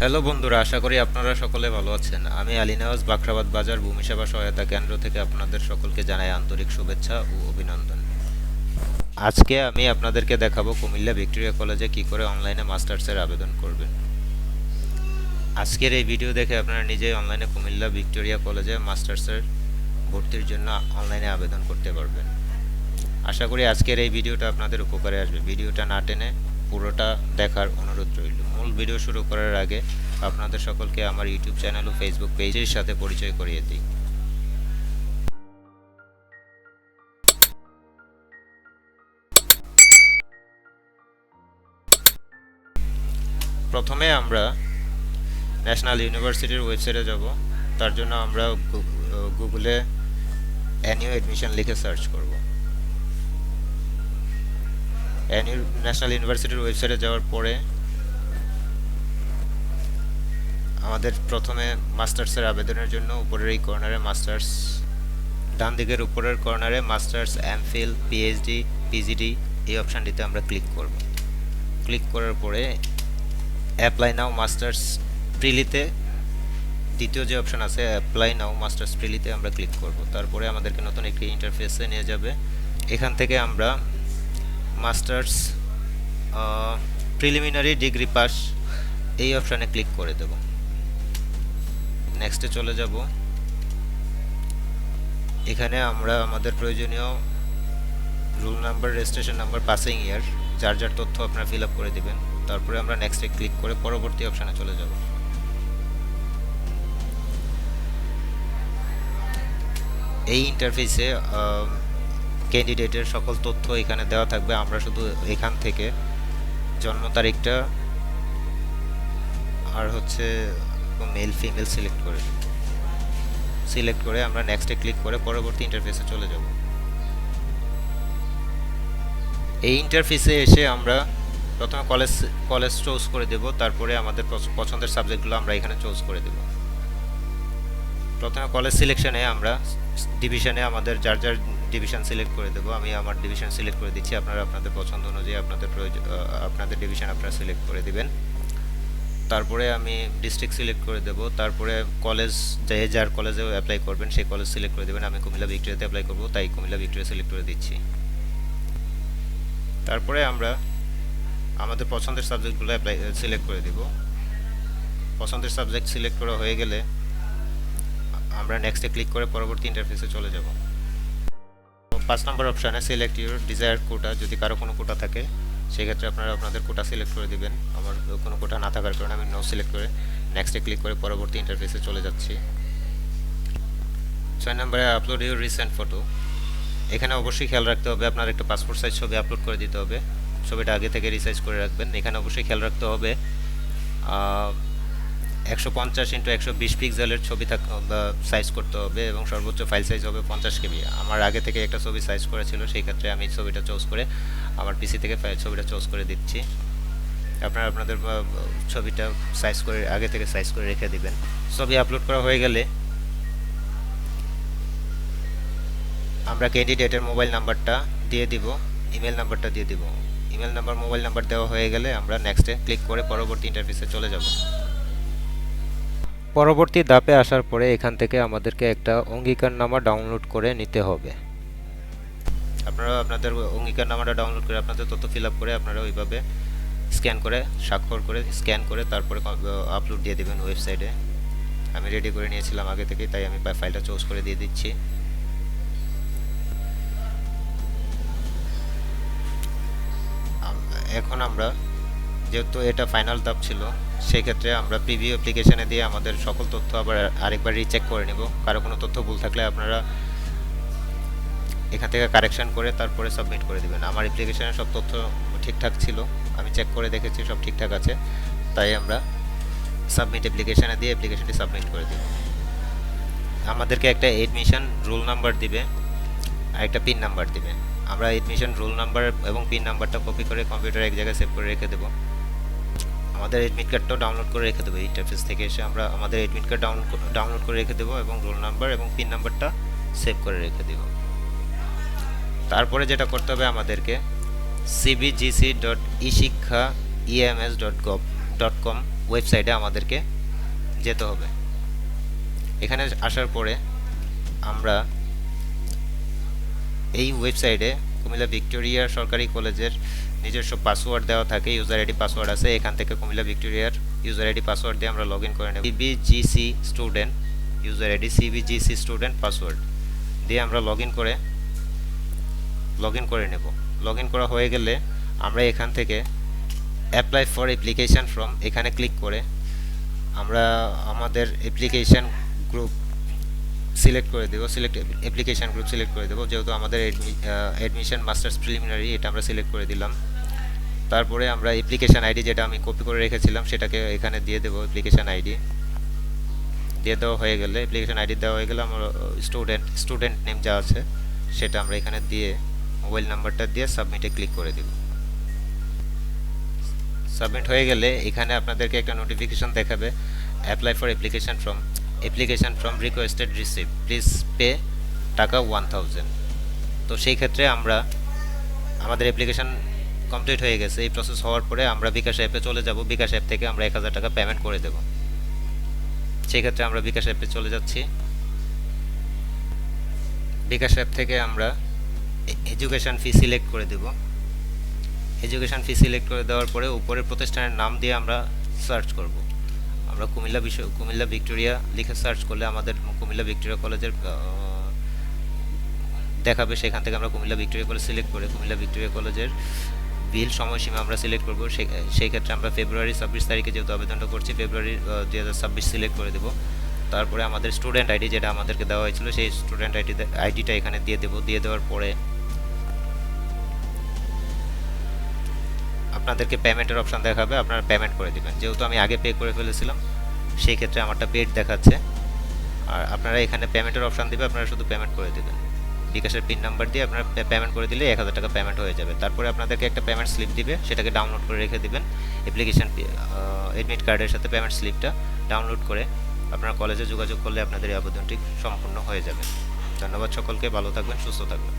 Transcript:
Hello বন্ধুরা, আশা করি আপনারা সকলে ভালো আছেন। আমি আলী নেওয়াজ বাখরাবাদ বাজার ভূমি সেবা সহায়তা কেন্দ্র থেকে আপনাদের সকলকে জানাই আন্তরিক শুভেচ্ছা ও অভিনন্দন। আজকে আমি আপনাদেরকে দেখাবো কুমিল্লা ভিক্টোরিয়া কলেজে কি করে অনলাইনে মাস্টার্সের আবেদন করবেন। আজকের এই ভিডিও দেখে আপনারা নিজেই অনলাইনে কুমিল্লা ভিক্টোরিয়া কলেজে মাস্টার্সের ভর্তির জন্য অনলাইনে আবেদন করতে পারবেন। আশা করি আজকের এই ভিডিওটা আপনাদের উপকারে আসবে। ভিডিওটা না টেনে পুরোটা দেখার অনুরোধ রইল। মূল ভিডিও শুরু করার আগে আপনাদের সকলকে আমার ইউটিউব চ্যানেল ও ফেসবুক পেজের সাথে পরিচয় করিয়ে দিই। প্রথমে আমরা ন্যাশনাল ইউনিভার্সিটির ওয়েবসাইটে যাব। তার জন্য আমরা গুগলে এনইউ অ্যাডমিশন লিখে সার্চ করব। এনইউ ন্যাশনাল ইউনিভার্সিটির ওয়েবসাইটে যাওয়ার পরে আমাদের প্রথমে মাস্টার্সের আবেদনের জন্য উপরের এই কর্নারে মাস্টার্স, ডান দিকের উপরের কর্নারে মাস্টার্স, এমফিল, পিএইচডি, পিজিডি এই অপশানটিতে আমরা ক্লিক করব। ক্লিক করার পরে অ্যাপ্লাই নাও মাস্টার্স প্রিলিতে দ্বিতীয় যে অপশান আছে অ্যাপ্লাই নাও মাস্টার্স প্রিলিতে আমরা ক্লিক করব। তারপরে আমাদেরকে নতুন একটি ইন্টারফেসে নিয়ে যাবে। এখান থেকে আমরা মাস্টার্স প্রিলিমিনারি ডিগ্রি পাস এই অপশানে ক্লিক করে দেব। নেক্সটে চলে যাব। এখানে আমরা আমাদের প্রয়োজনীয় rule number, registration number, passing ইয়ার যার যার তথ্য আপনারা ফিল আপ করে দিবেন। তারপরে আমরা নেক্সটে ক্লিক করে পরবর্তী অপশানে চলে যাব। এই ইন্টারফেসে ক্যান্ডিডেটের সকল তথ্য এখানে দেওয়া থাকবে। আমরা শুধু এখান থেকে জন্ম তারিখটা আর হচ্ছে মেল ফিমেল সিলেক্ট করে আমরা নেক্সটে ক্লিক করে পরবর্তী ইন্টারফেসে চলে যাব। এই ইন্টারফেসে এসে আমরা প্রথমে কলেজ চুজ করে দেব। তারপরে আমাদের পছন্দের সাবজেক্টগুলো আমরা এখানে চুজ করে দেব। প্রথমে কলেজ সিলেকশনে আমরা ডিভিশনে আমাদের যার যার ডিভিশন সিলেক্ট করে দেব। আমি আমার ডিভিশন সিলেক্ট করে দিচ্ছি। আপনারা আপনাদের পছন্দ অনুযায়ী আপনাদের ডিভিশন আপনারা সিলেক্ট করে দিবেন। তারপরে আমি ডিস্ট্রিক্ট সিলেক্ট করে দেব। তারপরে কলেজ, যার কলেজে অ্যাপ্লাই করবেন সেই কলেজ সিলেক্ট করে দেবেন। আমি কুমিল্লা ভিক্টোরিয়াতে অ্যাপ্লাই করব, তাই কুমিল্লা ভিক্টোরিয়া সিলেক্ট করে দিচ্ছি। তারপরে আমরা আমাদের পছন্দের সাবজেক্টগুলো সিলেক্ট করে দেব। পছন্দের সাবজেক্ট সিলেক্ট করা হয়ে গেলে আমরা নেক্সটে ক্লিক করে পরবর্তী ইন্টারফেসে চলে যাব। 5 নম্বর অপশানে সিলেক্ট ইউর ডিজায়ার কোটা, যদি কারো কোনো কোটা থাকে সেক্ষেত্রে আপনারা আপনাদের কোটা সিলেক্ট করে দিবেন। আমার কোনো কোটা না থাকার কারণে আমি নো সিলেক্ট করে নেক্সটে ক্লিক করে পরবর্তী ইন্টারফেসে চলে যাচ্ছি। 6 নম্বরে আপলোড ইউর রিসেন্ট ফটো। এখানে অবশ্যই খেয়াল রাখতে হবে আপনার একটা পাসপোর্ট সাইজ ছবি আপলোড করে দিতে হবে। ছবিটা আগে থেকে রিসাইজ করে রাখবেন। এখানে অবশ্যই খেয়াল রাখতে হবে 150x120 পিক্সেলের ছবি সাইজ করতে হবে এবং সর্বোচ্চ ফাইল সাইজ হবে 50 কেবি। আমার আগে থেকে একটা ছবি সাইজ করেছিল, সেই ক্ষেত্রে আমি ছবিটা চুজ করে আমার পিসি থেকে ছবিটা চুজ করে দিচ্ছি। আপনারা আপনাদের ছবিটা সাইজ করে আগে থেকে সাইজ করে রেখে দিবেন। ছবি আপলোড করা হয়ে গেলে আমরা ক্যান্ডিডেটের মোবাইল নাম্বারটা দিয়ে দিব, ইমেল নাম্বারটা দিয়ে দিব। ইমেল নাম্বার, মোবাইল নাম্বার দেওয়া হয়ে গেলে আমরা নেক্সটে ক্লিক করে পরবর্তী ইন্টারফেসে চলে যাব। পরবর্তী ধাপে আসার পরে এখান থেকে আমাদেরকে একটা অঙ্গীকারনামা ডাউনলোড করে নিতে হবে। আপনারা আপনাদের অঙ্গীকারনামাটা ডাউনলোড করে আপনাদের তথ্য ফিল আপ করে আপনারা ওইভাবে স্ক্যান করে স্বাক্ষর করে স্ক্যান করে তারপরে আপলোড দিয়ে দেবেন ওয়েবসাইটে। আমি রেডি করে নিয়েছিলাম আগে থেকেই, তাই আমি ফাইলটা চুজ করে দিয়ে দিচ্ছি। এখন আমরা যেহেতু এটা ফাইনাল ধাপ ছিল, সেই ক্ষেত্রে আমরা প্রিভিউ অ্যাপ্লিকেশনে দিয়ে আমাদের সকল তথ্য আবার আরেকবার রিচেক করে নেব। কারো কোনো তথ্য ভুল থাকলে আপনারা এখান থেকে কারেকশন করে তারপরে সাবমিট করে দেবেন। আমার অ্যাপ্লিকেশনে সব তথ্য ঠিকঠাক ছিল, আমি চেক করে দেখেছি সব ঠিকঠাক আছে, তাই আমরা সাবমিট অ্যাপ্লিকেশনে দিয়ে অ্যাপ্লিকেশনটি সাবমিট করে দেব। আমাদেরকে একটা এডমিশন রোল নাম্বার দিবে আর একটা পিন নাম্বার দিবে। আমরা এডমিশন রোল নাম্বার এবং পিন নাম্বারটা কপি করে কম্পিউটারে এক জায়গায় সেভ করে রেখে দেবো। আমাদের এডমিট কার্ডটাও ডাউনলোড করে রেখে দেবো। ইন্টারফেস থেকে এসে আমরা আমাদের এডমিট কার্ড ডাউনলোড করে রেখে দেবো এবং রোল নাম্বার এবং পিন নাম্বারটা সেভ করে রেখে দেব। তারপরে যেটা করতে হবে আমাদেরকে cbgc.ishikha.ems.gov.com ওয়েবসাইটে আমাদেরকে যেতে হবে। এখানে আসার পরে আমরা এই ওয়েবসাইটে কুমিল্লা ভিক্টোরিয়া সরকারি কলেজের নিজস্ব পাসওয়ার্ড দেওয়া থাকে, ইউজার আইডি পাসওয়ার্ড আছে। এখান থেকে কুমিল্লা ভিক্টোরিয়ার ইউজার আইডি পাসওয়ার্ড দিয়ে আমরা লগ ইন করে নেব। CBGC student user ID, CBGC student password দিয়ে আমরা লগ ইন করে নেব। লগ ইন করা হয়ে গেলে আমরা এখান থেকে অ্যাপ্লাই ফর অ্যাপ্লিকেশান ফর্ম এখানে ক্লিক করে আমরা আমাদের অ্যাপ্লিকেশান গ্রুপ সিলেক্ট করে দেবো। অ্যাপ্লিকেশান গ্রুপ সিলেক্ট করে দেবো, যেহেতু আমাদের অ্যাডমিশন মাস্টার্স প্রিলিমিনারি, এটা আমরা সিলেক্ট করে দিলাম। তারপরে আমরা অ্যাপ্লিকেশান আইডি যেটা আমি কপি করে রেখেছিলাম সেটাকে এখানে দিয়ে দেবো। অ্যাপ্লিকেশান আইডি দিয়ে দেওয়া হয়ে গেলে, অ্যাপ্লিকেশান আইডি দেওয়া হয়ে গেলে আমরা স্টুডেন্ট নেম যা আছে সেটা আমরা এখানে দিয়ে মোবাইল নাম্বারটা দিয়ে সাবমিটে ক্লিক করে দেব। সাবমিট হয়ে গেলে এখানে আপনাদেরকে একটা নোটিফিকেশন দেখাবে, apply for application from requested receive, please pay টাকা 1000। তো সেই ক্ষেত্রে আমরা আমাদের অ্যাপ্লিকেশান কমপ্লিট হয়ে গেছে। এই প্রসেস হওয়ার পরে আমরা বিকাশ অ্যাপে চলে যাব। বিকাশ অ্যাপ থেকে আমরা 1000 টাকা পেমেন্ট করে দেব। সেই ক্ষেত্রে আমরা বিকাশ অ্যাপে চলে যাচ্ছি। বিকাশ অ্যাপ থেকে আমরা এডুকেশন ফি সিলেক্ট করে দেব। এডুকেশন ফি সিলেক্ট করে দেওয়ার পরে উপরের প্রতিষ্ঠানের নাম দিয়ে আমরা সার্চ করব। আমরা কুমিল্লা ভিক্টোরিয়া লিখে সার্চ করলে আমাদের কুমিল্লা ভিক্টোরিয়া কলেজের দেখাবে। সেখান থেকে আমরা কুমিল্লা ভিক্টোরিয়া কলেজ সিলেক্ট করে কুমিল্লা ভিক্টোরিয়া কলেজের বিল সময়সীমা আমরা সিলেক্ট করব। সেই ক্ষেত্রে আমরা ফেব্রুয়ারি 26 তারিখে যেহেতু আবেদনটা করছি, ফেব্রুয়ারি 2026 সিলেক্ট করে দেব। তারপরে আমাদের স্টুডেন্ট আইডি যেটা আমাদেরকে দেওয়া হয়েছিল সেই স্টুডেন্ট আইডিটা এখানে দিয়ে দেব। দিয়ে দেওয়ার পরে আপনাদেরকে পেমেন্টের অপশান দেখাবে, আপনারা পেমেন্ট করে দেবেন। যেহেতু আমি আগে পে করে ফেলেছিলাম সেই ক্ষেত্রে আমারটা পেড দেখাচ্ছে। আর আপনারা এখানে পেমেন্টের অপশান দিবে, আপনারা শুধু পেমেন্ট করে দেবেন। বিকাশের পিন নাম্বার দিয়ে আপনারা পেমেন্ট করে দিলে 1000 টাকা পেমেন্ট হয়ে যাবে। তারপরে আপনাদেরকে একটা পেমেন্ট স্লিপ দিবে, সেটাকে ডাউনলোড করে রেখে দিবেন। অ্যাপ্লিকেশন এডমিট কার্ডের সাথে পেমেন্ট স্লিপটা ডাউনলোড করে আপনারা কলেজে যোগাযোগ করলে আপনাদের এই আবেদনটি সম্পূর্ণ হয়ে যাবে। ধন্যবাদ সকলকে, ভালো থাকবেন, সুস্থ থাকবেন।